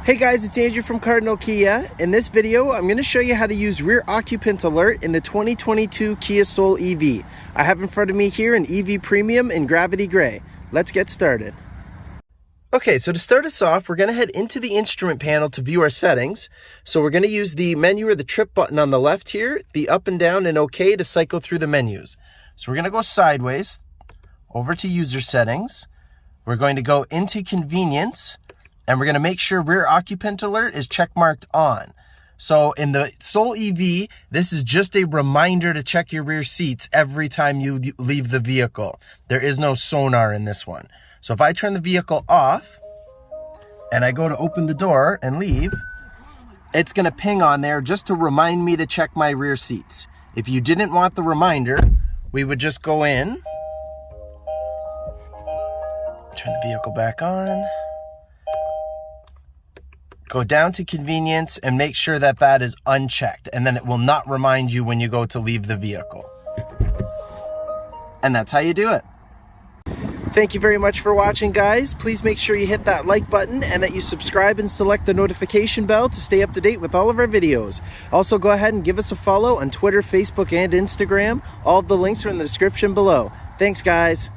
Hey guys, it's Andrew from Cardinal Kia. In this video, I'm going to show you how to use rear occupant alert in the 2022 Kia Soul EV. I have in front of me here an EV Premium in Gravity Gray. Let's get started. Okay, so to start us off, we're going to head into the instrument panel to view our settings. So we're going to use the menu or the trip button on the left here, the up and down and OK to cycle through the menus. So we're going to go sideways over to user settings. We're going to go into convenience. And we're going to make sure rear occupant alert is checkmarked on. So in the Soul EV, this is just a reminder to check your rear seats every time you leave the vehicle. There is no sonar in this one. So if I turn the vehicle off and I go to open the door and leave, it's going to ping on there just to remind me to check my rear seats. If you didn't want the reminder, we would just go in, turn the vehicle back on, go down to convenience and make sure that that is unchecked, and then it will not remind you when you go to leave the vehicle. And that's how you do it. Thank you very much for watching, guys. Please make sure you hit that like button and that you subscribe and select the notification bell to stay up to date with all of our videos. Also, go ahead and give us a follow on Twitter, Facebook, and Instagram. All of the links are in the description below. Thanks, guys.